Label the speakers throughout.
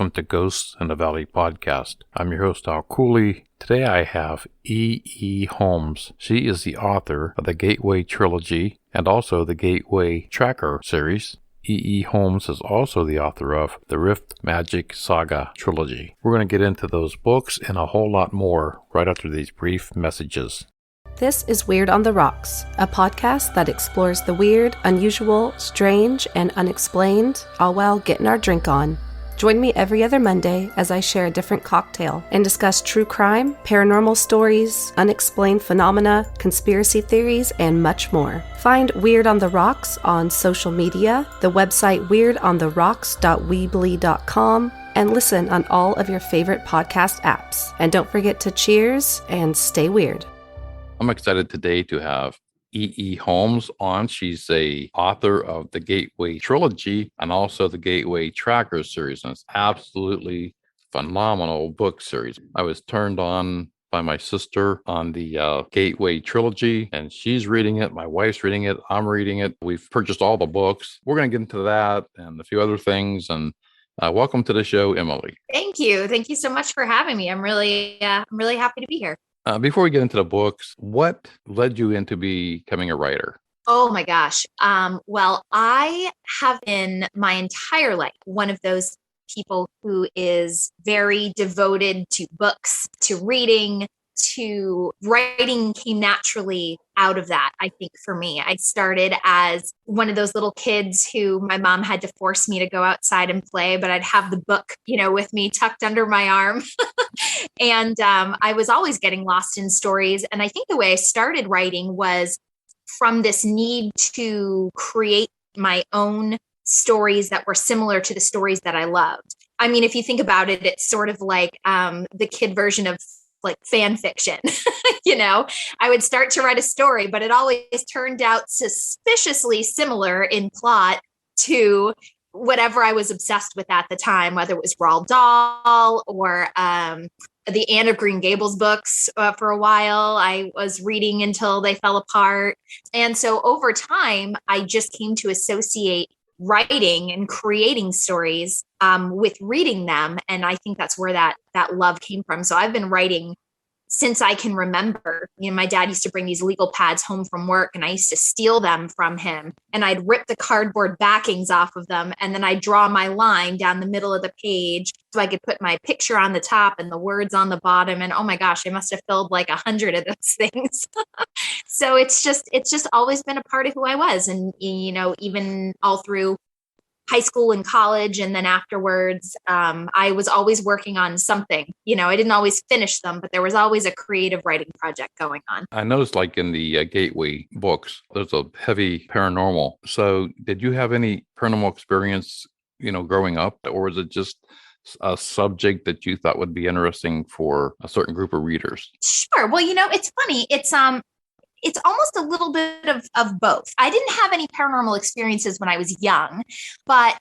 Speaker 1: welcome to Ghosts in the Valley podcast. I'm your host, Al Cooley. Today I have E. Holmes. She is the author of the Gateway Trilogy and also the Gateway Tracker series. E. Holmes is also the author of the Riftmagic Saga Trilogy. We're going to get into those books and a whole lot more right after these brief messages.
Speaker 2: This is Weird on the Rocks, a podcast that explores the weird, unusual, strange, and unexplained, all while getting our drink on. Join me every other Monday as I share a different cocktail and discuss true crime, paranormal stories, unexplained phenomena, conspiracy theories, and much more. Find Weird on the Rocks on social media, the website weirdontheRocks.weebly.com, and listen on all of your favorite podcast apps. And don't forget to cheers and stay weird.
Speaker 1: I'm excited today to have E. Holmes on. She's a author of the Gateway Trilogy and also the Gateway Tracker series. And it's absolutely phenomenal book series. I was turned on by my sister on the Gateway Trilogy, and she's reading it. My wife's reading it. I'm reading it. We've purchased all the books. We're going to get into that and a few other things. And welcome to the show, Emily.
Speaker 3: Thank you. Thank you so much for having me. I'm really happy to be here.
Speaker 1: Before we get into the books, what led you into becoming a writer?
Speaker 3: Oh my gosh. Well, I have been my entire life one of those people who is very devoted to books, to reading, to writing came naturally out of that. I think for me, I started as one of those little kids who my mom had to force me to go outside and play, but I'd have the book, with me tucked under my arm. And I was always getting lost in stories. And I think the way I started writing was from this need to create my own stories that were similar to the stories that I loved. I mean, if you think about it, it's sort of like the kid version of like fan fiction. I would start to write a story, but it always turned out suspiciously similar in plot to whatever I was obsessed with at the time, whether it was Roald Dahl or the Anne of Green Gables books. For a while, I was reading until they fell apart. And so over time, I just came to associate writing and creating stories with reading them. And I think that's where that love came from. So I've been writing since I can remember. My dad used to bring these legal pads home from work and I used to steal them from him, and I'd rip the cardboard backings off of them. And then I'd draw my line down the middle of the page so I could put my picture on the top and the words on the bottom. And oh my gosh, I must have filled like 100 of those things. So it's just always been a part of who I was. And, even all through high school and college. And then afterwards, I was always working on something. I didn't always finish them, but there was always a creative writing project going on.
Speaker 1: I noticed like in the Gateway books, there's a heavy paranormal. So did you have any paranormal experience, growing up, or was it just a subject that you thought would be interesting for a certain group of readers?
Speaker 3: Sure. Well, it's funny. It's almost a little bit of both. I didn't have any paranormal experiences when I was young, but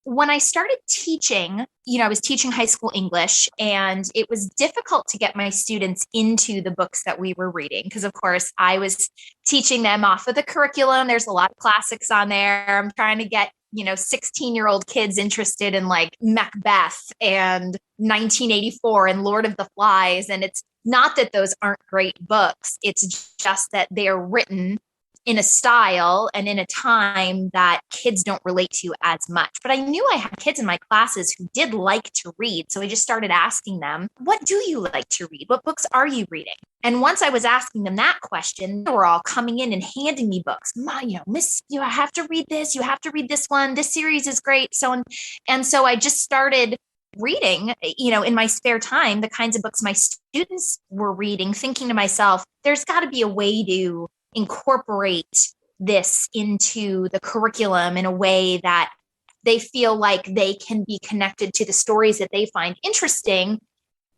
Speaker 3: when I started teaching, I was teaching high school English, and it was difficult to get my students into the books that we were reading because, of course, I was teaching them off of the curriculum. There's a lot of classics on there. I'm trying to get 16-year-old kids interested in like Macbeth and 1984 and Lord of the Flies. And it's not that those aren't great books. It's just that they are written in a style and in a time that kids don't relate to as much. But I knew I had kids in my classes who did like to read. So I just started asking them, what do you like to read? What books are you reading? And once I was asking them that question, they were all coming in and handing me books. Miss, I have to read this. You have to read this one. This series is great. And so I just started reading, in my spare time, the kinds of books my students were reading, thinking to myself, there's got to be a way to incorporate this into the curriculum in a way that they feel like they can be connected to the stories that they find interesting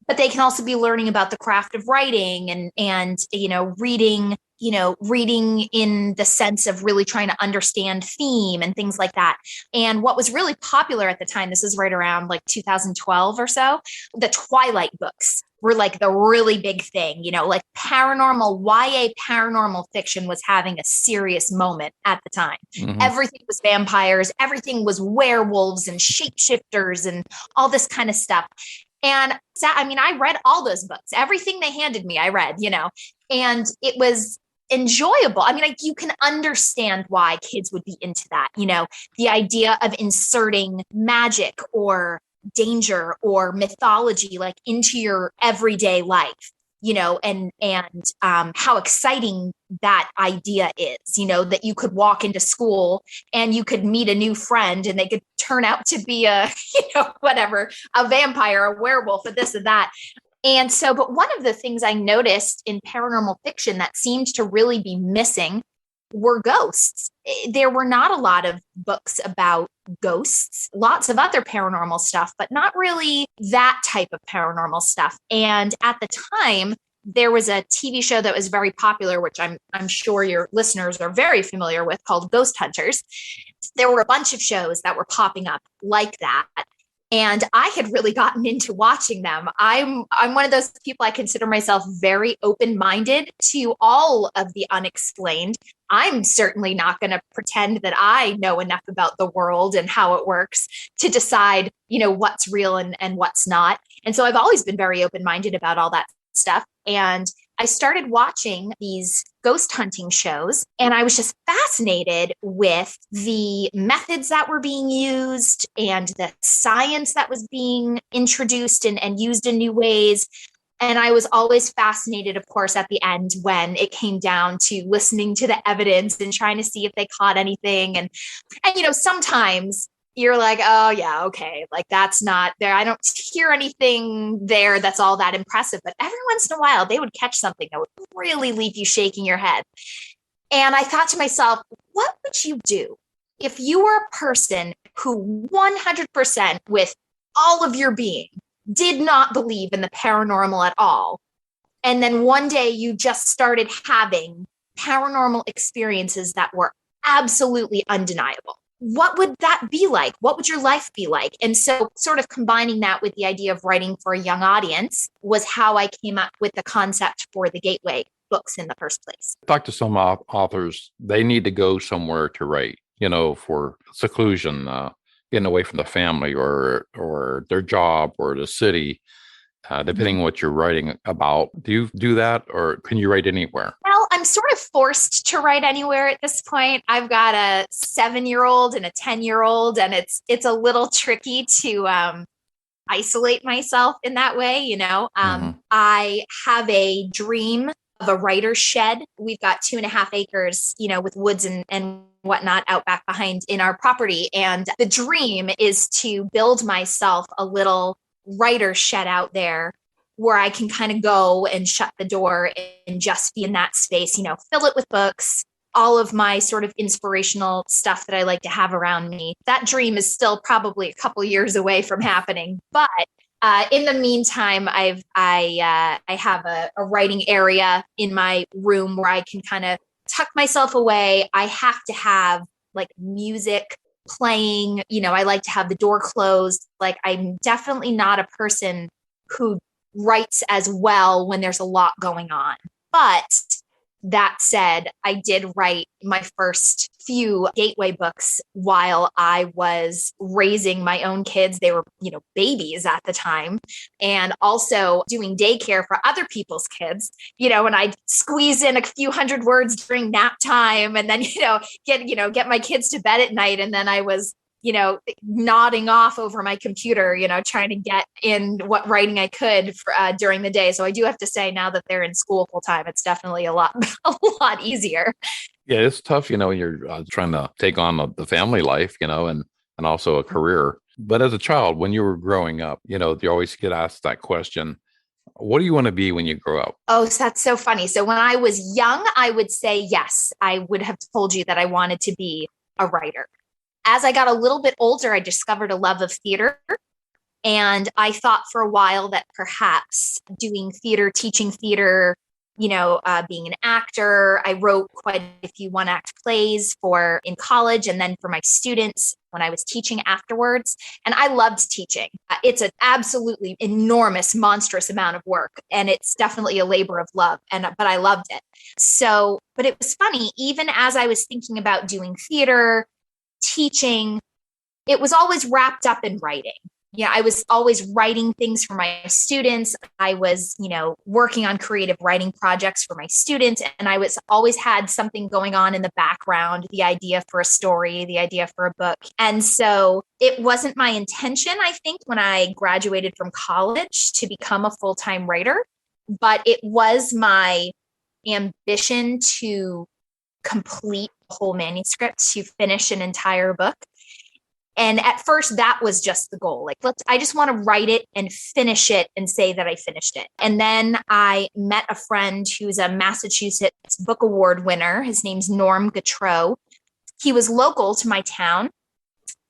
Speaker 3: but they can also be learning about the craft of writing and reading in the sense of really trying to understand theme and things like that. And what was really popular at the time, this is right around like 2012 or so, the Twilight books were like the really big thing, like YA paranormal fiction was having a serious moment at the time.
Speaker 1: Mm-hmm.
Speaker 3: Everything was vampires, everything was werewolves and shapeshifters and all this kind of stuff. And I read all those books, everything they handed me, I read, and it was enjoyable. You can understand why kids would be into that, the idea of inserting magic or danger or mythology like into your everyday life, and how exciting that idea is, that you could walk into school and you could meet a new friend and they could turn out to be a vampire, a werewolf, or this or that. And so, but one of the things I noticed in paranormal fiction that seemed to really be missing were ghosts. There were not a lot of books about ghosts, lots of other paranormal stuff, but not really that type of paranormal stuff. And at the time, there was a TV show that was very popular, which I'm sure your listeners are very familiar with, called Ghost Hunters. There were a bunch of shows that were popping up like that. And I had really gotten into watching them. I'm one of those people, I consider myself very open-minded to all of the unexplained. I'm certainly not going to pretend that I know enough about the world and how it works to decide, what's real and what's not. And so I've always been very open-minded about all that stuff. And I started watching these ghost hunting shows, and I was just fascinated with the methods that were being used and the science that was being introduced and used in new ways. And I was always fascinated, of course, at the end when it came down to listening to the evidence and trying to see if they caught anything. And sometimes you're like, oh yeah, okay, like that's not there. I don't hear anything there that's all that impressive. But every once in a while, they would catch something that would really leave you shaking your head. And I thought to myself, what would you do if you were a person who 100% with all of your being did not believe in the paranormal at all? And then one day you just started having paranormal experiences that were absolutely undeniable. What would that be like? What would your life be like? And so sort of combining that with the idea of writing for a young audience was how I came up with the concept for the Gateway books in the first place.
Speaker 1: Talk to some authors, they need to go somewhere to write, for seclusion, getting away from the family or their job or the city, depending on what you're writing about. Do you do that, or can you write anywhere?
Speaker 3: Well, I'm sort of forced to write anywhere at this point. I've got a 7-year-old and a 10-year-old, and it's a little tricky to isolate myself in that way. I have a dream of a writer's shed. We've got 2.5 acres, with woods and whatnot out back behind in our property. And the dream is to build myself a little writer's shed out there where I can kind of go and shut the door and just be in that space, fill it with books, all of my sort of inspirational stuff that I like to have around me. That dream is still probably a couple years away from happening. But in the meantime, I have a writing area in my room where I can kind of tuck myself away. I have to have like music playing, I like to have the door closed. Like, I'm definitely not a person who writes as well when there's a lot going on. But that said, I did write my first few Gateway books while I was raising my own kids. They were, babies at the time, and also doing daycare for other people's kids, and I'd squeeze in a few hundred words during nap time and then, get my kids to bed at night. And then I was, nodding off over my computer, trying to get in what writing I could for, during the day. So I do have to say, now that they're in school full time, it's definitely a lot easier.
Speaker 1: Yeah, it's tough, when you're trying to take on the family life, and also a career. But as a child, when you were growing up, you always get asked that question, what do you want to be when you grow up?
Speaker 3: Oh, so that's so funny. So when I was young, I would say, yes, I would have told you that I wanted to be a writer. As I got a little bit older, I discovered a love of theater. And I thought for a while that perhaps doing theater, teaching theater, being an actor. I wrote quite a few one-act plays in college and then for my students when I was teaching afterwards. And I loved teaching. It's an absolutely enormous, monstrous amount of work. And it's definitely a labor of love. But I loved it. So, but it was funny, even as I was thinking about doing theater, teaching, it was always wrapped up in writing. Yeah, I was always writing things for my students. I was, working on creative writing projects for my students. And I was always had something going on in the background, the idea for a story, the idea for a book. And so it wasn't my intention, I think, when I graduated from college to become a full-time writer, but it was my ambition to complete the whole manuscript, to finish an entire book. And at first that was just the goal. Like, I just want to write it and finish it and say that I finished it. And then I met a friend who's a Massachusetts Book Award winner. His name's Norm Gautreaux. He was local to my town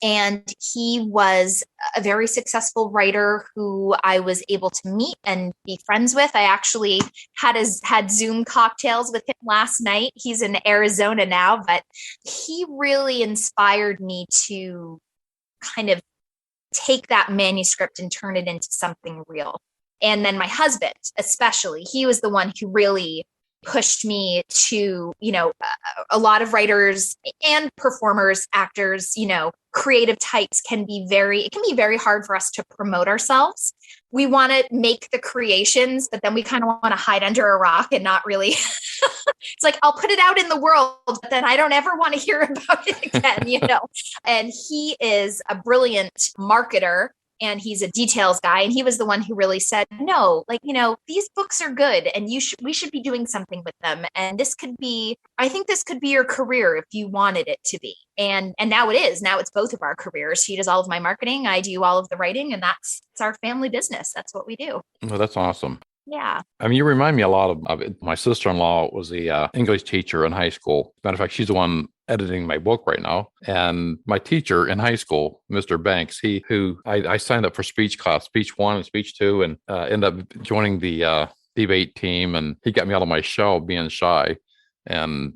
Speaker 3: and he was a very successful writer who I was able to meet and be friends with. I actually had Zoom cocktails with him last night. He's in Arizona now, but he really inspired me to kind of take that manuscript and turn it into something real. And then my husband, especially, he was the one who really pushed me to, a lot of writers and performers, actors, creative types it can be very hard for us to promote ourselves. We want to make the creations, but then we kind of want to hide under a rock and not really. It's like, I'll put it out in the world, but then I don't ever want to hear about it again, And he is a brilliant marketer. And he's a details guy. And he was the one who really said, no, these books are good and we should be doing something with them. And I think this could be your career if you wanted it to be. And now it is. Now it's both of our careers. He does all of my marketing. I do all of the writing, and it's our family business. That's what we do.
Speaker 1: Well, that's awesome.
Speaker 3: Yeah.
Speaker 1: I mean, you remind me a lot of it. My sister-in-law was the English teacher in high school. Matter of fact, she's the one editing my book right now. And my teacher in high school, Mr. Banks, I signed up for speech class, speech 1 and speech 2, and ended up joining the debate team. And he got me out of my shell being shy and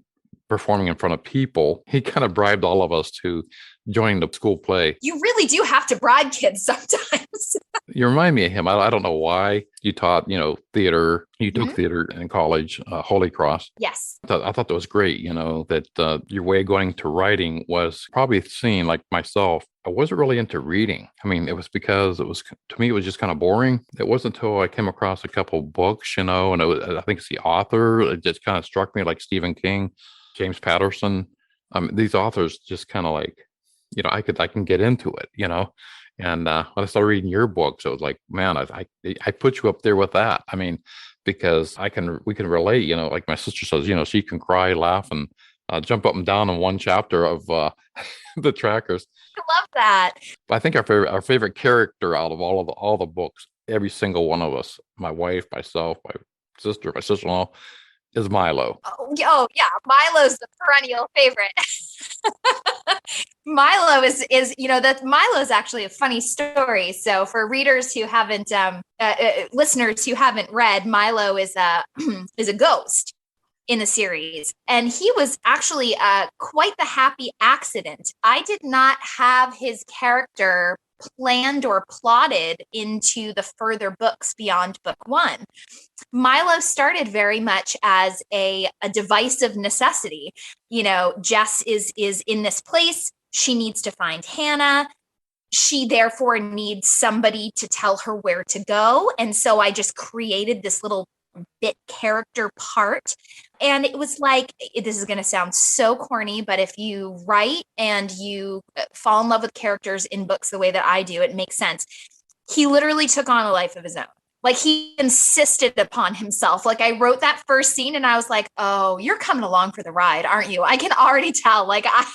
Speaker 1: performing in front of people. He kind of bribed all of us to join the school play.
Speaker 3: You really do have to bribe kids sometimes.
Speaker 1: You remind me of him. I don't know why. You taught, theater. You took theater in college, Holy Cross.
Speaker 3: Yes.
Speaker 1: I thought that was great, that your way of going to writing was probably seen, like myself, I wasn't really into reading. I mean, it was because to me, it was just kind of boring. It wasn't until I came across a couple books, and I think it's the author. It just kind of struck me, like Stephen King, James Patterson. These authors just kind of like, I can get into it, And when I started reading your books, I was like, man, I put you up there with that. I mean, because we can relate, like my sister says, she can cry, laugh, and jump up and down in one chapter of the Trackers.
Speaker 3: I love that.
Speaker 1: I think our favorite character out of all the books, every single one of us, my wife, myself, my sister-in-law, is Milo.
Speaker 3: Oh yeah, Milo's the perennial favorite. Milo is that Milo's actually a funny story. So for readers who haven't, listeners who haven't read, Milo is a ghost in the series, and he was actually quite the happy accident. I did not have his character planned or plotted into the further books beyond book 1. Milo started very much as a device of necessity. Jess is in this place. She needs to find Hannah. She therefore needs somebody to tell her where to go. And so I just created this little bit character part. And it was like, this is going to sound so corny, but if you write and you fall in love with characters in books the way that I do, it makes sense. He literally took on a life of his own. Like, he insisted upon himself. Like, I wrote that first scene and I was like, oh, you're coming along for the ride, aren't you? I can already tell. Like, I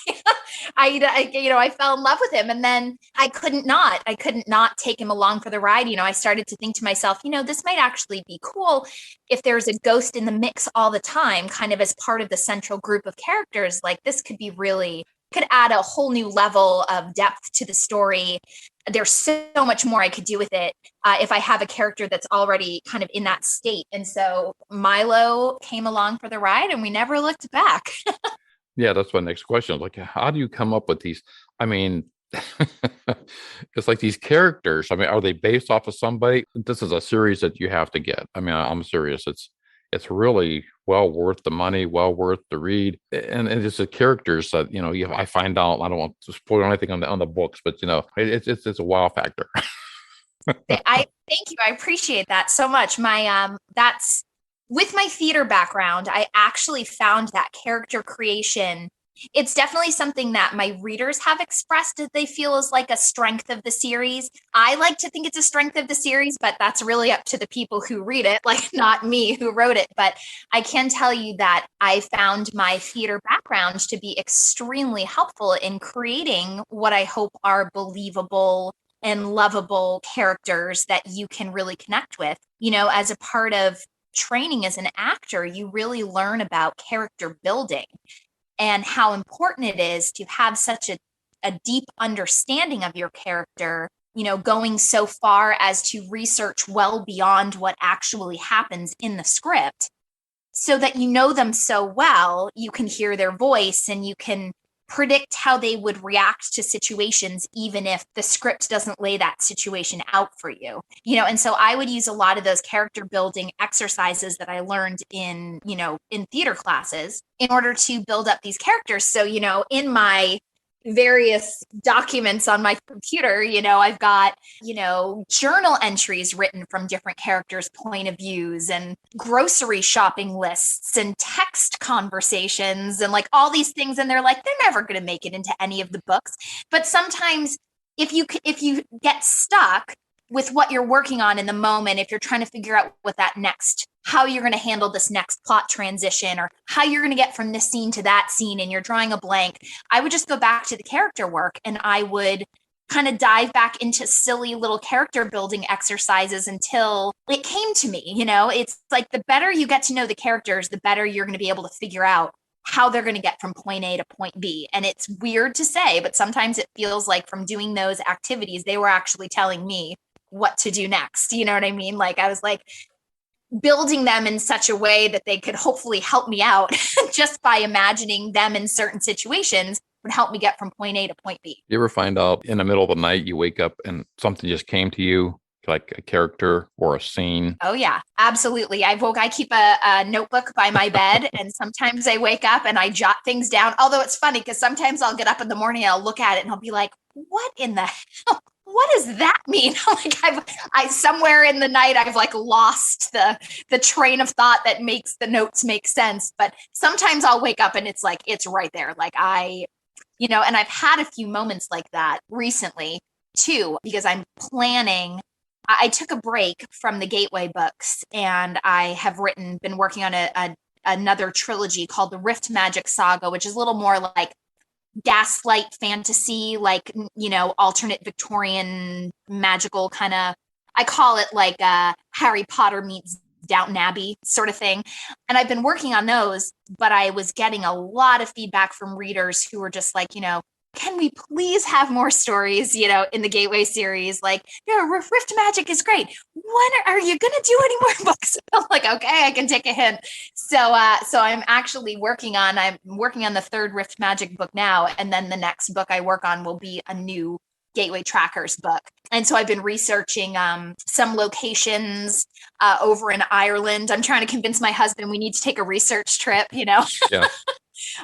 Speaker 3: fell in love with him, and then I couldn't not take him along for the ride. I started to think to myself, this might actually be cool if there's a ghost in the mix all the time, kind of as part of the central group of characters. Like, this could add a whole new level of depth to the story. there's so much more I could do with it if I have a character that's already kind of in that state. And so Milo came along for the ride and we never looked back.
Speaker 1: Yeah, that's my next question. Like, how do you come up with these? I mean, it's like these characters. I mean, are they based off of somebody? This is a series that you have to get. I mean, I'm serious. It's really well worth the money, well worth the read, and it's the characters that I find out. I don't want to spoil anything on the books, but it's a wow factor.
Speaker 3: I thank you. I appreciate that so much. That's with my theater background, I actually found that character creation. It's definitely something that my readers have expressed that they feel is like a strength of the series. I like to think it's a strength of the series, but that's really up to the people who read it, like not me who wrote it. But I can tell you that I found my theater background to be extremely helpful in creating what I hope are believable and lovable characters that you can really connect with. As a part of training as an actor, you really learn about character building and how important it is to have such a deep understanding of your character, going so far as to research well beyond what actually happens in the script so that you know them so well, you can hear their voice and you can predict how they would react to situations, even if the script doesn't lay that situation out for you. And so I would use a lot of those character building exercises that I learned in theater classes in order to build up these characters. So, in my various documents on my computer, I've got, journal entries written from different characters' point of views and grocery shopping lists and text conversations and like all these things. And they're never going to make it into any of the books. But sometimes if you get stuck with what you're working on in the moment, if you're trying to figure out how you're going to handle this next plot transition or how you're going to get from this scene to that scene and you're drawing a blank, I would just go back to the character work and I would kind of dive back into silly little character building exercises until it came to me. It's like the better you get to know the characters, the better you're going to be able to figure out how they're going to get from point A to point B. And it's weird to say, but sometimes it feels like from doing those activities, they were actually telling me what to do next. You know what I mean? Like I was like building them in such a way that they could hopefully help me out just by imagining them in certain situations would help me get from point A to point B.
Speaker 1: You ever find out in the middle of the night, you wake up and something just came to you, like a character or a scene?
Speaker 3: Oh yeah, absolutely. I keep a notebook by my bed and sometimes I wake up and I jot things down. Although it's funny because sometimes I'll get up in the morning and I'll look at it and I'll be like, what in the hell? What does that mean? Like I somewhere in the night, I've like lost the train of thought that makes the notes make sense. But sometimes I'll wake up and it's like, it's right there. Like and I've had a few moments like that recently too, because I'm planning. I took a break from the Gateway books and I have been working on another trilogy called the Riftmagic Saga, which is a little more like gaslight fantasy, like, alternate Victorian magical kind of, I call it like Harry Potter meets Downton Abbey sort of thing. And I've been working on those, but I was getting a lot of feedback from readers who were just like, can we please have more stories, in the Gateway series? Like, Rift Magic is great. When are you going to do any more books? I'm like, okay, I can take a hint. So I'm actually working on the third Rift Magic book now. And then the next book I work on will be a new Gateway Trackers book. And so I've been researching some locations over in Ireland. I'm trying to convince my husband we need to take a research trip, Yeah.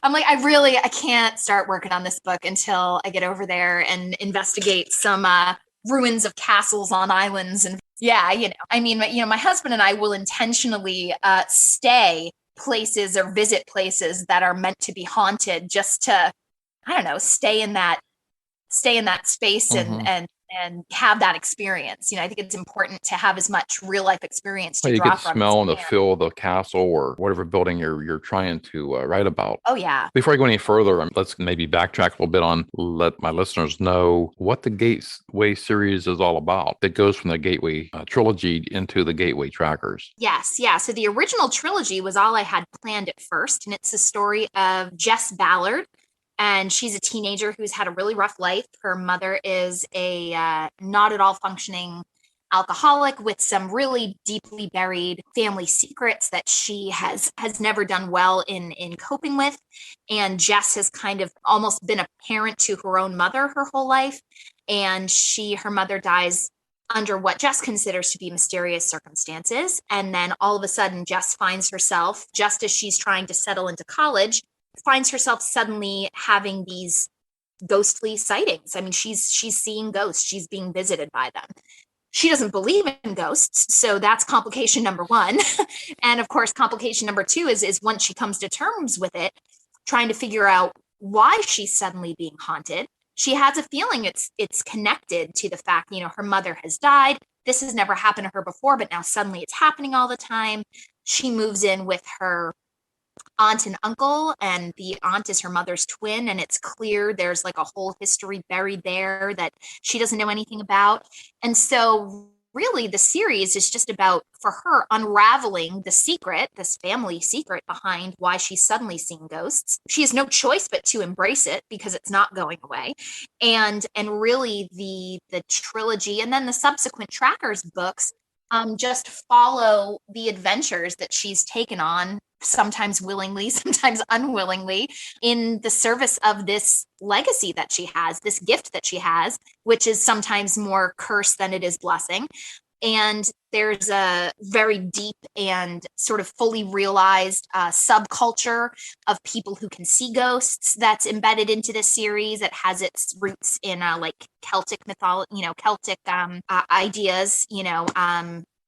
Speaker 3: I'm like, I can't start working on this book until I get over there and investigate some ruins of castles on islands. And my husband and I will intentionally stay places or visit places that are meant to be haunted just to, I don't know, stay in that space and have that experience. I think it's important to have as much real life experience to draw from.
Speaker 1: You can smell and the feel of the castle or whatever building you're trying to write about.
Speaker 3: Oh yeah.
Speaker 1: Before I go any further, let's maybe backtrack a little bit on, let my listeners know what the Gateway series is all about. That goes from the Gateway trilogy into the Gateway Trackers.
Speaker 3: Yes, yeah. So the original trilogy was all I had planned at first, and it's the story of Jess Ballard, And she's a teenager who's had a really rough life. Her mother is a not at all functioning alcoholic with some really deeply buried family secrets that she has never done well in coping with. And Jess has kind of almost been a parent to her own mother her whole life. And her mother dies under what Jess considers to be mysterious circumstances. And then all of a sudden, Jess finds herself, just as she's trying to settle into college, finds herself suddenly having these ghostly sightings. I mean, she's seeing ghosts. She's being visited by them. She doesn't believe in ghosts, so that's complication number one. And of course, complication number two is once she comes to terms with it, trying to figure out why she's suddenly being haunted. She has a feeling it's connected to the fact, her mother has died. This has never happened to her before, but now suddenly it's happening all the time. She moves in with her aunt and uncle, and the aunt is her mother's twin, and it's clear there's like a whole history buried there that she doesn't know anything about. And so really the series is just about, for her, unraveling the secret, this family secret behind why she's suddenly seeing ghosts. She has no choice but to embrace it because it's not going away. And really the trilogy and then the subsequent Trackers books just follow the adventures that she's taken on, sometimes willingly, sometimes unwillingly, in the service of this legacy that she has, this gift that she has, which is sometimes more curse than it is blessing. And there's a very deep and sort of fully realized subculture of people who can see ghosts that's embedded into this series. It has its roots in like Celtic mythology, Celtic ideas,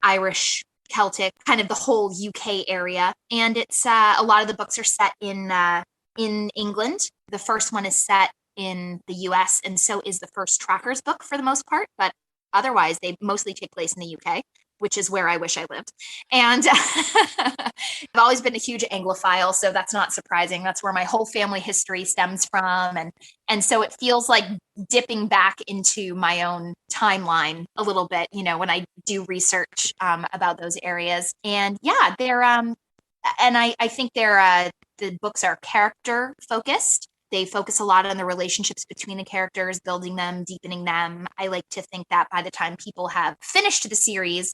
Speaker 3: Irish, Celtic, kind of the whole UK area. And it's a lot of the books are set in England. The first one is set in the US, and so is the first Trackers book for the most part. But otherwise, they mostly take place in the UK, which is where I wish I lived. And I've always been a huge Anglophile, so that's not surprising. That's where my whole family history stems from. And so it feels like dipping back into my own timeline a little bit, when I do research about those areas. And yeah, they're, and I think the books are character focused. They focus a lot on the relationships between the characters, building them, deepening them. I like to think that by the time people have finished the series,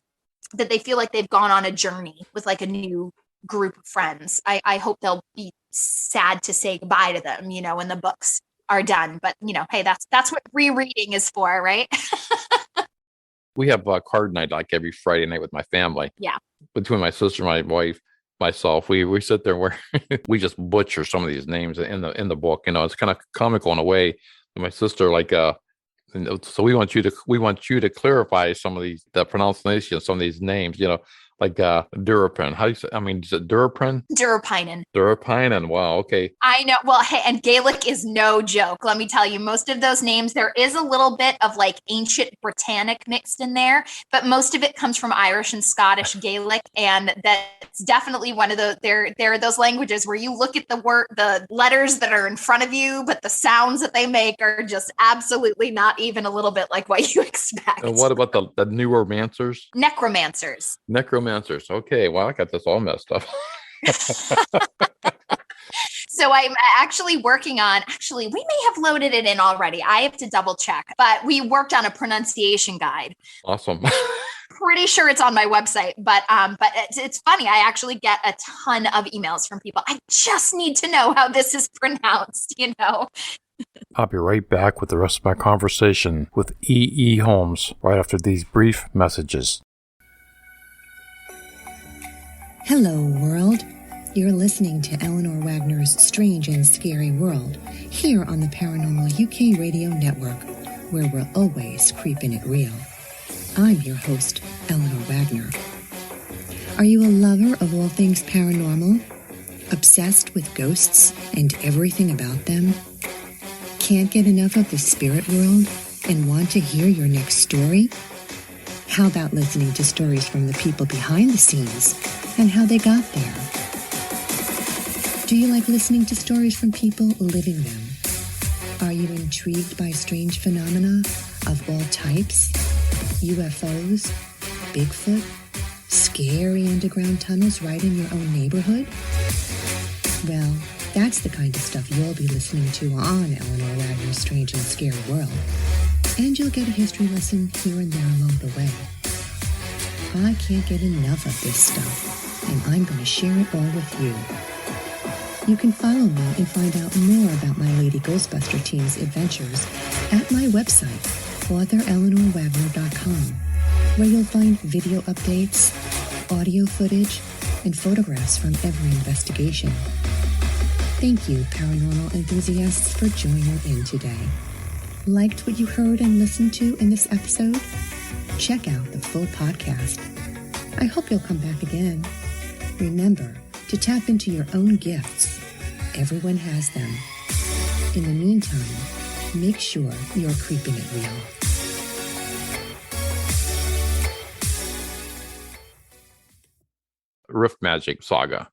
Speaker 3: that they feel like they've gone on a journey with like a new group of friends. I hope they'll be sad to say goodbye to them, when the books are done. But, hey, that's what rereading is for, right?
Speaker 1: We have card night like every Friday night with my family.
Speaker 3: Yeah.
Speaker 1: Between my sister, my wife, myself, we sit there where we just butcher some of these names in the book. It's kind of comical in a way. And my sister, so we want you to clarify some of the pronunciation of some of these names. Like Durapin. How do you say? I mean, is it Durapin?
Speaker 3: Durapinen.
Speaker 1: Durapinen. Wow. Okay.
Speaker 3: I know. Well, hey, and Gaelic is no joke. Let me tell you, most of those names, there is a little bit of like ancient Britannic mixed in there, but most of it comes from Irish and Scottish Gaelic, and that's definitely one of the. There are those languages where you look at the letters that are in front of you, but the sounds that they make are just absolutely not even a little bit like what you expect.
Speaker 1: And what about the neuromancers?
Speaker 3: Necromancers.
Speaker 1: Necromancers. Okay. Well, I got this all messed up.
Speaker 3: So I'm actually working on, we may have loaded it in already. I have to double check, but we worked on a pronunciation guide.
Speaker 1: Awesome.
Speaker 3: Pretty sure it's on my website, but it's funny. I actually get a ton of emails from people. I just need to know how this is pronounced,
Speaker 4: I'll be right back with the rest of my conversation with E.E. Holmes right after these brief messages.
Speaker 5: Hello, world. You're listening to Eleanor Wagner's Strange and Scary World here on the Paranormal UK Radio Network, where we're always creeping it real. I'm your host, Eleanor Wagner. Are you a lover of all things paranormal? Obsessed with ghosts and everything about them? Can't get enough of the spirit world and want to hear your next story? How about listening to stories from the people behind the scenes and how they got there? Do you like listening to stories from people living them? Are you intrigued by strange phenomena of all types? UFOs, Bigfoot, scary underground tunnels right in your own neighborhood? Well, That's the kind of stuff you'll be listening to on Eleanor Wagner's Strange and Scary World. And you'll get a history lesson here and there along the way. I can't get enough of this stuff, and I'm going to share it all with you. You can follow me and find out more about my Lady Ghostbuster team's adventures at my website, authoreleanorwagner.com, where you'll find video updates, audio footage, and photographs from every investigation. Thank you, paranormal enthusiasts, for joining in today. Liked what you heard and listened to in this episode? Check out the full podcast. I hope you'll come back again. Remember to tap into your own gifts. Everyone has them. In the meantime, make sure you're creeping it real.
Speaker 1: Riftmagic Saga.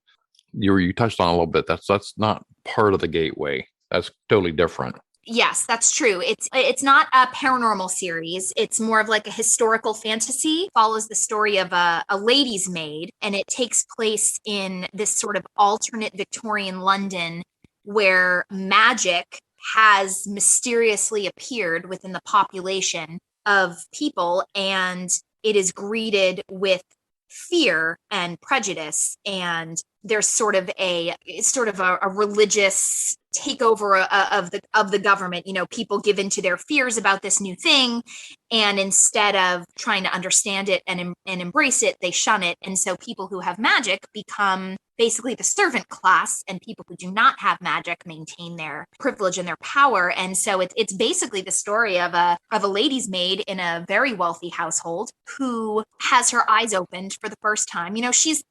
Speaker 1: You touched on a little bit. That's not part of the Gateway. That's totally different.
Speaker 3: Yes, that's true. It's not a paranormal series. It's more of like a historical fantasy. Follows the story of a lady's maid, and it takes place in this sort of alternate Victorian London where magic has mysteriously appeared within the population of people, and it is greeted with fear and prejudice, and there's sort of a religious takeover of the government. You know, people give into their fears about this new thing, and instead of trying to understand it and embrace it, they shun it. And so people who have magic become basically the servant class, and people who do not have magic maintain their privilege and their power. And so it's basically the story of a lady's maid in a very wealthy household who has her eyes opened for the first time. You know, she's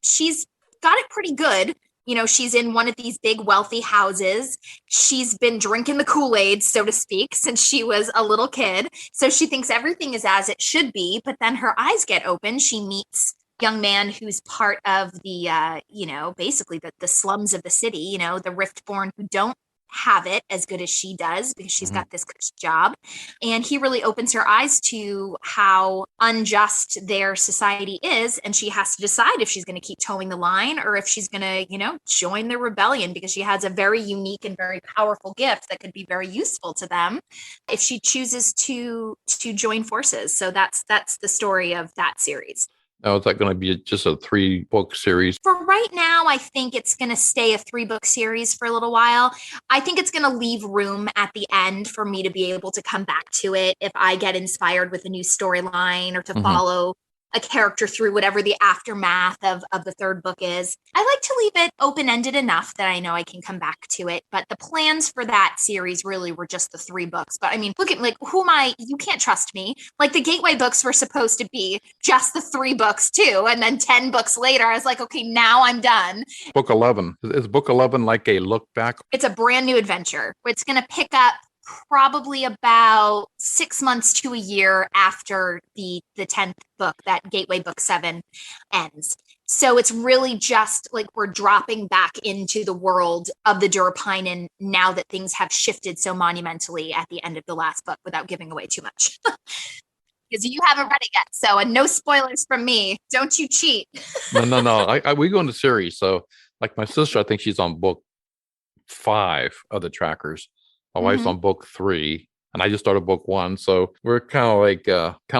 Speaker 3: got it pretty good. You know, she's in one of these big wealthy houses. She's been drinking the Kool-Aid, so to speak, since she was a little kid. So she thinks everything is as it should be, but then her eyes get open. She meets a young man who's part of the, basically the slums of the city, you know, the Riftborn who don't have it as good as she does because she's got this job. And he really opens her eyes to how unjust their society is. And she has to decide if she's going to keep towing the line or if she's going to, join the rebellion, because she has a very unique and very powerful gift that could be very useful to them if she chooses to join forces. So that's the story of that series.
Speaker 1: Now, is that going to be just a 3-book series?
Speaker 3: For right now, I think it's going to stay a 3-book series for a little while. I think it's going to leave room at the end for me to be able to come back to it if I get inspired with a new storyline or to follow a character through whatever the aftermath of the 3rd book is. I like to leave it open-ended enough that I know I can come back to it. But the plans for that series really were just the 3 books. But I mean, look at you can't trust me. Like the Gateway books were supposed to be just the 3 books too. And then 10 books later, I was like, okay, now I'm done.
Speaker 1: Book 11. Is book 11 like a look back?
Speaker 3: It's a brand new adventure. It's going to pick up probably about 6 months to a year after the 10th book, that Gateway book 7 ends. So it's really just like we're dropping back into the world of the Durapinen now that things have shifted so monumentally at the end of the last book, without giving away too much. Because you haven't read it yet. So, and no spoilers from me. Don't you cheat.
Speaker 1: No. We go into series. So like my sister, I think she's on book 5 of the trackers. My wife's on book 3, and I just started book 1. So we're kind of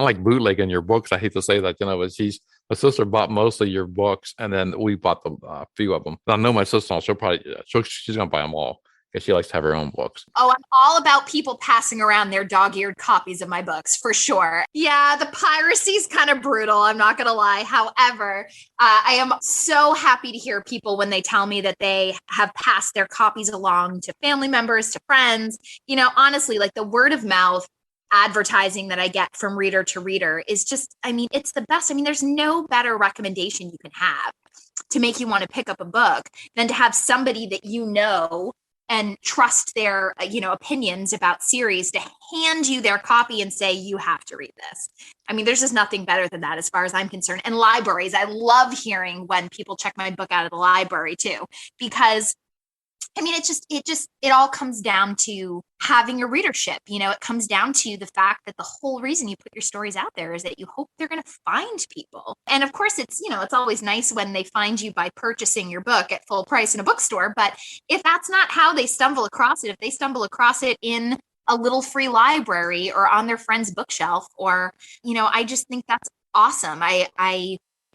Speaker 1: like bootlegging your books. I hate to say that, but my sister bought most of your books, and then we bought a few of them. I know my sister, she's going to buy them all because she likes to have her own books.
Speaker 3: Oh, I'm all about people passing around their dog-eared copies of my books, for sure. Yeah, the piracy is kind of brutal, I'm not going to lie. However, I am so happy to hear people when they tell me that they have passed their copies along to family members, to friends. You know, honestly, like the word of mouth advertising that I get from reader to reader is just, it's the best. There's no better recommendation you can have to make you want to pick up a book than to have somebody that you know and trust their, opinions about series to hand you their copy and say, you have to read this. There's just nothing better than that as far as I'm concerned. And libraries, I love hearing when people check my book out of the library too, because I mean, it all comes down to having a readership. It comes down to the fact that the whole reason you put your stories out there is that you hope they're going to find people. And of course, it's always nice when they find you by purchasing your book at full price in a bookstore. But if that's not how they stumble across it, if they stumble across it in a little free library or on their friend's bookshelf, or, I just think that's awesome.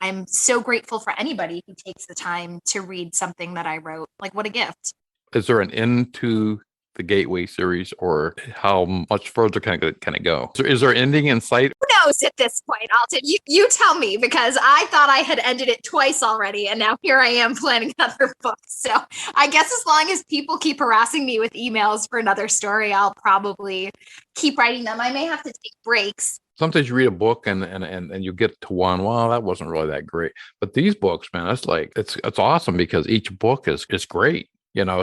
Speaker 3: I'm so grateful for anybody who takes the time to read something that I wrote. Like, what a gift.
Speaker 1: Is there an end to the Gateway series, or how much further can it go? Is there ending in sight?
Speaker 3: Who knows at this point, Alton? You tell me, because I thought I had ended it twice already, and now here I am planning another book. So I guess as long as people keep harassing me with emails for another story, I'll probably keep writing them. I may have to take breaks.
Speaker 1: Sometimes you read a book and you get to one, well, that wasn't really that great. But these books, man, it's awesome because each book is great.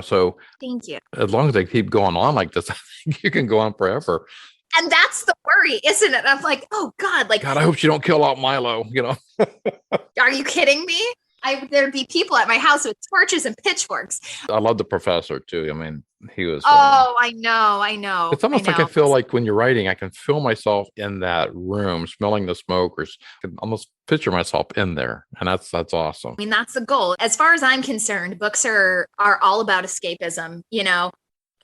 Speaker 1: So
Speaker 3: thank you.
Speaker 1: As long as they keep going on like this, I think you can go on forever.
Speaker 3: And that's the worry, isn't it? I'm like, oh God,
Speaker 1: God, I hope you don't kill out Milo,
Speaker 3: Are you kidding me? There'd be people at my house with torches and pitchforks.
Speaker 1: I love the professor too. I mean, he was.
Speaker 3: I know.
Speaker 1: It's almost like I feel like when you're writing, I can feel myself in that room, smelling the smoke, or I can almost picture myself in there, and that's awesome.
Speaker 3: I mean, that's the goal. As far as I'm concerned, books are all about escapism.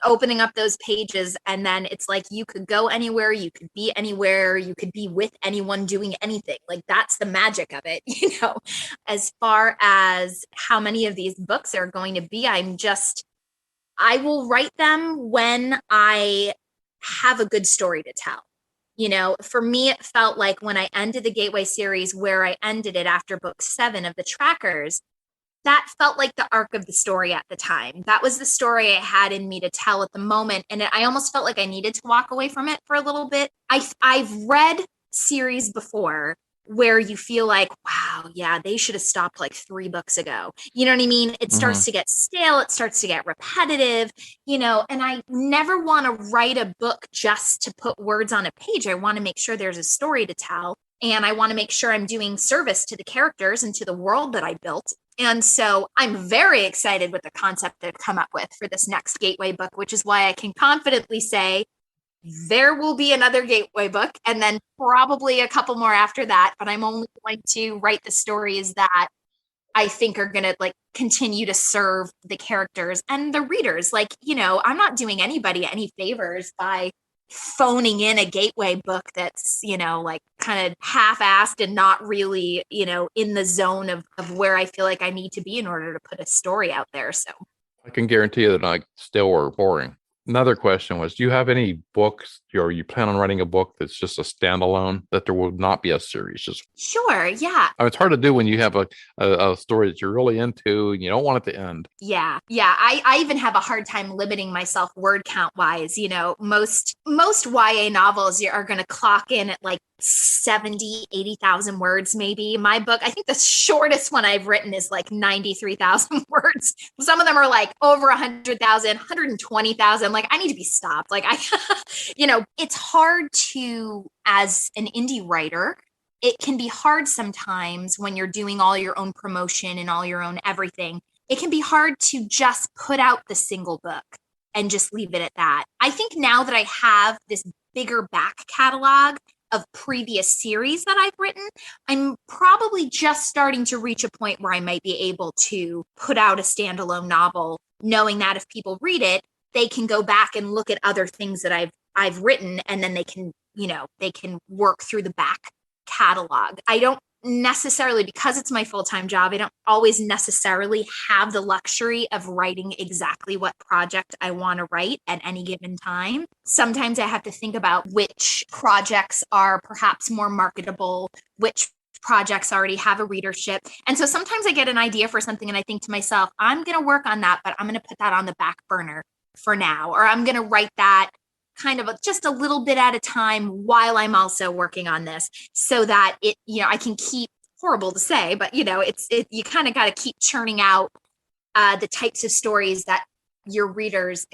Speaker 3: Opening up those pages, and then it's like you could go anywhere, you could be anywhere, you could be with anyone doing anything. Like, that's the magic of it. As far as how many of these books are going to be, I will write them when I have a good story to tell. For me, it felt like when I ended the Gateway series, where I ended it after book 7 of the Trackers, that felt like the arc of the story at the time. That was the story I had in me to tell at the moment. And I almost felt like I needed to walk away from it for a little bit. I've read series before where you feel like, wow, yeah, they should have stopped like 3 books ago. You know what I mean? It starts to get stale. It starts to get repetitive, and I never want to write a book just to put words on a page. I want to make sure there's a story to tell. And I want to make sure I'm doing service to the characters and to the world that I built. And so I'm very excited with the concept that I've come up with for this next Gateway book, which is why I can confidently say there will be another Gateway book, and then probably a couple more after that. But I'm only going to write the stories that I think are going to continue to serve the characters and the readers. I'm not doing anybody any favors by phoning in a Gateway book that's, kind of half-assed and not really, in the zone of where I feel like I need to be in order to put a story out there. So
Speaker 1: I can guarantee you that I still were boring. Another question was, do you have any books, or you plan on writing a book that's just a standalone, that there will not be a series?
Speaker 3: Sure, yeah.
Speaker 1: It's hard to do when you have a story that you're really into and you don't want it to end.
Speaker 3: Yeah. I even have a hard time limiting myself word count wise. Most YA novels are going to clock in at 70, 80,000 words, maybe. My book, I think the shortest one I've written is 93,000 words. Some of them are over 100,000, 120,000. I need to be stopped. It's hard to, as an indie writer, it can be hard sometimes when you're doing all your own promotion and all your own everything. It can be hard to just put out the single book and just leave it at that. I think now that I have this bigger back catalog of previous series that I've written, I'm probably just starting to reach a point where I might be able to put out a standalone novel, knowing that if people read it, they can go back and look at other things that I've written, and then they can work through the back catalog. I don't necessarily, because it's my full-time job, I don't always necessarily have the luxury of writing exactly what project I want to write at any given time. Sometimes I have to think about which projects are perhaps more marketable, which projects already have a readership. And so sometimes I get an idea for something and I think to myself, I'm going to work on that, but I'm going to put that on the back burner for now, or I'm going to write that kind of just a little bit at a time while I'm also working on this, so that it, I can keep, horrible to say, but you kind of got to keep churning out the types of stories that your readers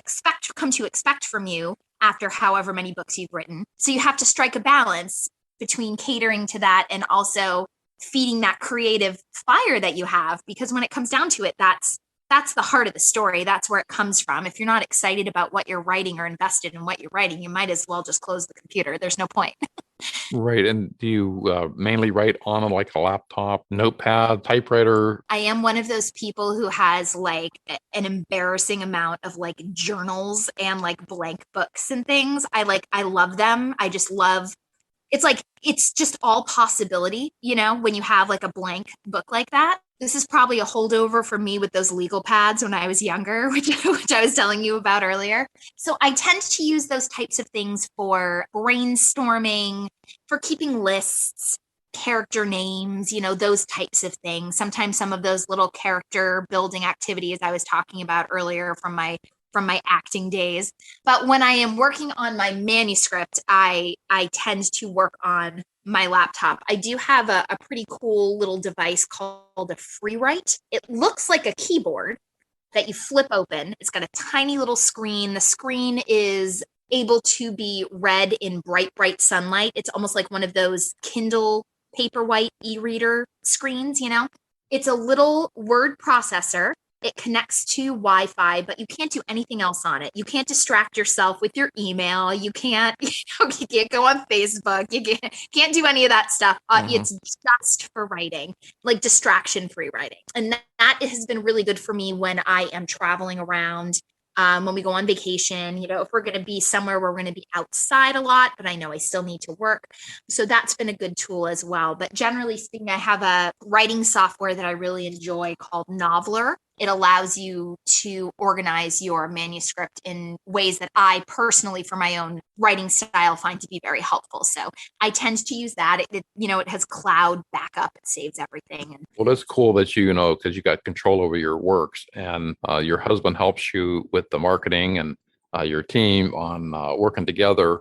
Speaker 3: come to expect from you after however many books you've written. So you have to strike a balance between catering to that and also feeding that creative fire that you have, because when it comes down to it, that's that's the heart of the story. That's where it comes from. If you're not excited about what you're writing or invested in what you're writing, you might as well just close the computer. There's no point.
Speaker 1: Right. And do you mainly write on like a laptop, notepad, typewriter?
Speaker 3: I am one of those people who has like an embarrassing amount of like journals and like blank books and things. I love them. I just love, it's like, it's just all possibility, when you have like a blank book like that. This is probably a holdover for me with those legal pads when I was younger, which I was telling you about earlier. So I tend to use those types of things for brainstorming, for keeping lists, character names, those types of things. Sometimes some of those little character building activities I was talking about earlier from my acting days. But when I am working on my manuscript, I tend to work on my laptop. I do have a pretty cool little device called a FreeWrite. It looks like a keyboard that you flip open. It's got a tiny little screen. The screen is able to be read in bright, bright sunlight. It's almost like one of those Kindle Paperwhite e-reader screens, It's a little word processor. It connects to Wi-Fi, but you can't do anything else on it. You can't distract yourself with your email. You can't, you can't go on Facebook. You can't do any of that stuff. It's just for writing, like distraction-free writing. And that has been really good for me when I am traveling around. When we go on vacation, if we're going to be somewhere where we're going to be outside a lot, but I know I still need to work. So that's been a good tool as well. But generally speaking, I have a writing software that I really enjoy called Noveler. It allows you to organize your manuscript in ways that I personally, for my own writing style, find to be very helpful. So I tend to use that. It has cloud backup. It saves everything.
Speaker 1: Well, that's cool that because you got control over your works, and your husband helps you with the marketing, and your team on working together,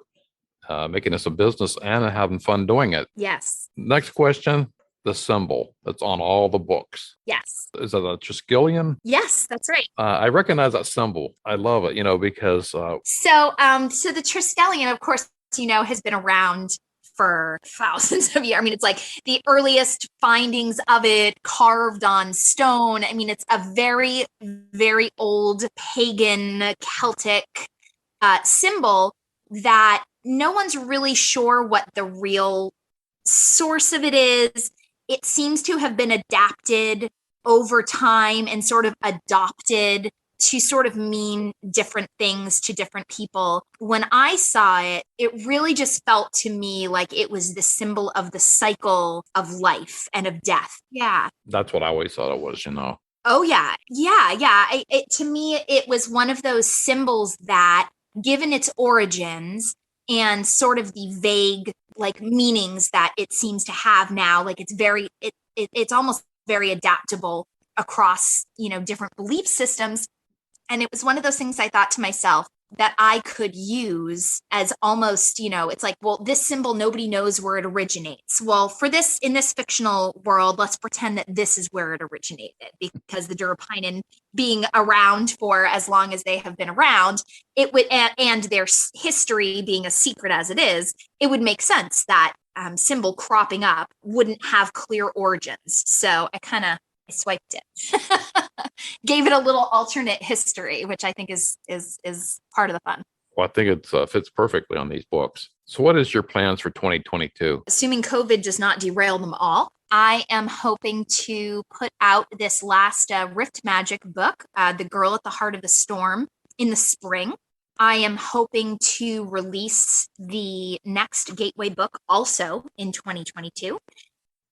Speaker 1: making this a business and having fun doing it.
Speaker 3: Yes. Next
Speaker 1: question. The symbol that's on all the books.
Speaker 3: Yes.
Speaker 1: Is that a Triskelion?
Speaker 3: Yes, that's right.
Speaker 1: I recognize that symbol. I love it, because.
Speaker 3: So the Triskelion, of course, has been around for thousands of years. I mean, it's like the earliest findings of it carved on stone. I mean, it's a very, very old pagan Celtic symbol that no one's really sure what the real source of it is. It seems to have been adapted over time and sort of adopted to sort of mean different things to different people. When I saw it, it really just felt to me like it was the symbol of the cycle of life and of death. Yeah.
Speaker 1: That's what I always thought it was,
Speaker 3: Oh, yeah. Yeah. To me, it was one of those symbols that, given its origins and sort of the vague like meanings that it seems to have now, like it's almost very adaptable across, different belief systems. And it was one of those things I thought to myself that I could use as almost, it's like, well, this symbol, nobody knows where it originates. Well, in this fictional world, let's pretend that this is where it originated, because the Durapinen being around for as long as they have been around, it would, and their history being as secret as it is, it would make sense that symbol cropping up wouldn't have clear origins. So I swiped it, gave it a little alternate history, which I think is part of the fun.
Speaker 1: Well, I think it fits perfectly on these books. So what is your plans for 2022?
Speaker 3: Assuming COVID does not derail them all, I am hoping to put out this last Riftmagic book, The Girl at the Heart of the Storm, in the spring. I am hoping to release the next Gateway book also in 2022.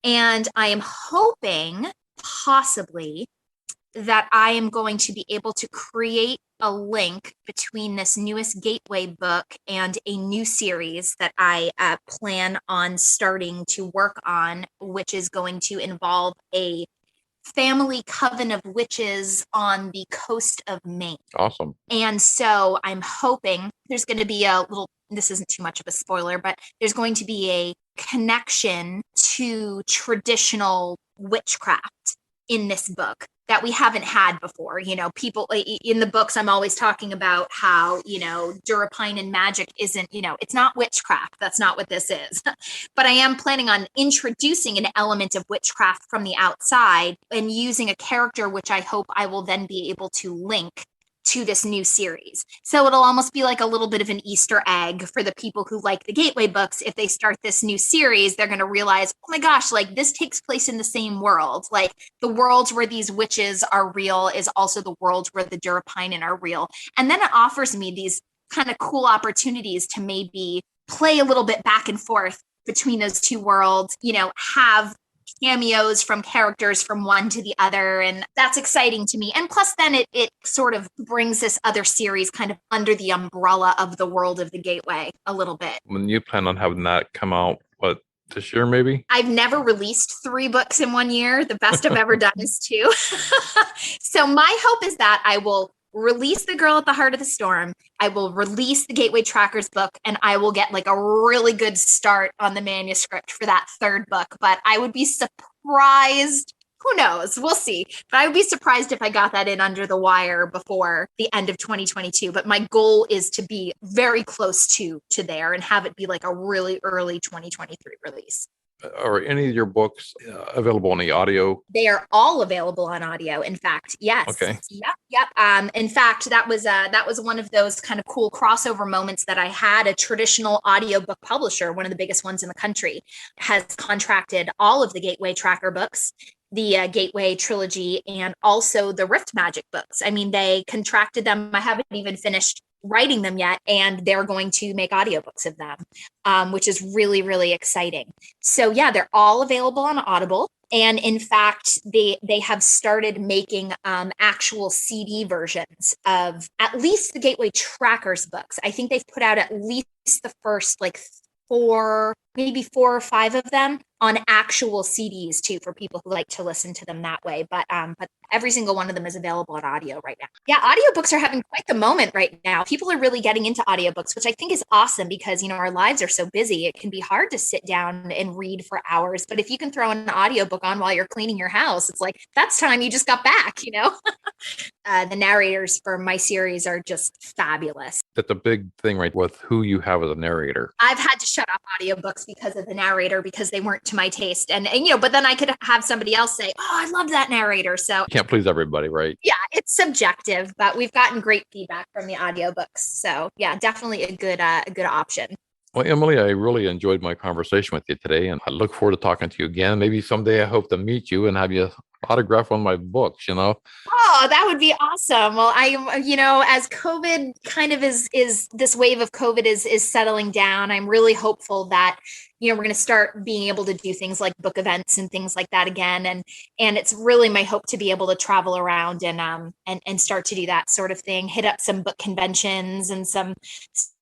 Speaker 3: And I am hoping possibly that I am going to be able to create a link between this newest Gateway book and a new series that I plan on starting to work on, which is going to involve a family coven of witches on the coast of Maine.
Speaker 1: Awesome.
Speaker 3: And so I'm hoping there's going to be this isn't too much of a spoiler, but there's going to be a connection to traditional witchcraft in this book. that we haven't had before. People in the books, I'm always talking about how, Durapine and magic isn't, it's not witchcraft. That's not what this is. But I am planning on introducing an element of witchcraft from the outside and using a character, which I hope I will then be able to link to this new series. So it'll almost be like a little bit of an Easter egg for the people who like the Gateway books. If they start this new series, they're going to realize, oh my gosh, like this takes place in the same world. Like the worlds where these witches are real is also the worlds where the Durapine are real. And then it offers me these kind of cool opportunities to maybe play a little bit back and forth between those two worlds, have cameos from characters from one to the other. And that's exciting to me. And plus then it sort of brings this other series kind of under the umbrella of the world of the Gateway a little bit.
Speaker 1: When you plan on having that come out, this year maybe?
Speaker 3: I've never released 3 books in 1 year. The best I've ever done is 2. So my hope is that I will release The Girl at the Heart of the Storm. I will release the Gateway Trackers book, and I will get like a really good start on the manuscript for that 3rd book. But I would be surprised. Who knows? We'll see. But I would be surprised if I got that in under the wire before the end of 2022. But my goal is to be very close to there and have it be like a really early 2023 release.
Speaker 1: Are any of your books available on the audio?
Speaker 3: They are all available on audio. In fact, yes.
Speaker 1: Okay.
Speaker 3: Yep. In fact, that was one of those kind of cool crossover moments that I had. A traditional audiobook publisher, one of the biggest ones in the country, has contracted all of the Gateway Tracker books, the Gateway Trilogy, and also the Riftmagic books. I mean, they contracted them. I haven't even finished writing them yet, and they're going to make audiobooks of them, which is really, really exciting. So yeah, they're all available on Audible. And in fact, they have started making actual CD versions of at least the Gateway Trackers books. I think they've put out at least the first 4 or 5 of them on actual CDs too, for people who like to listen to them that way. But every single one of them is available on audio right now. Yeah, audiobooks are having quite the moment right now. People are really getting into audiobooks, which I think is awesome because, our lives are so busy. It can be hard to sit down and read for hours. But if you can throw an audiobook on while you're cleaning your house, it's like, that's time you just got back, The narrators for my series are just fabulous.
Speaker 1: That's a big thing, right? With who you have as a narrator.
Speaker 3: I've had to shut off audiobooks because of the narrator, because they weren't to my taste. And but then I could have somebody else say, oh, I love that narrator. So
Speaker 1: can't please everybody, right?
Speaker 3: Yeah, it's subjective, but we've gotten great feedback from the audiobooks. So yeah, definitely a good option.
Speaker 1: Well, Emily, I really enjoyed my conversation with you today, and I look forward to talking to you again. Maybe someday I hope to meet you and have you autograph one of my books,
Speaker 3: Oh, that would be awesome. Well, as COVID kind of is this wave of COVID is settling down, I'm really hopeful that, we're going to start being able to do things like book events and things like that again. And it's really my hope to be able to travel around and start to do that sort of thing, hit up some book conventions and some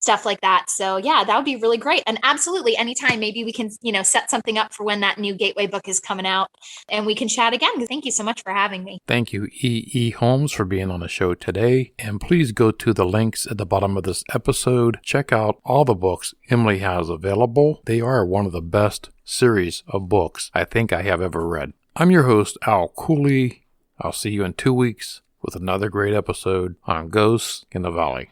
Speaker 3: stuff like that. So yeah, that would be really great. And absolutely anytime, maybe we can, set something up for when that new Gateway book is coming out and we can chat again. Thank you so much for having me.
Speaker 4: Thank you, E.E. Holmes, for being on the show today. And please go to the links at the bottom of this episode. Check out all the books Emily has available. They are one of the best series of books I think I have ever read. I'm your host, Al Cooley. I'll see you in 2 weeks with another great episode on Ghosts in the Valley.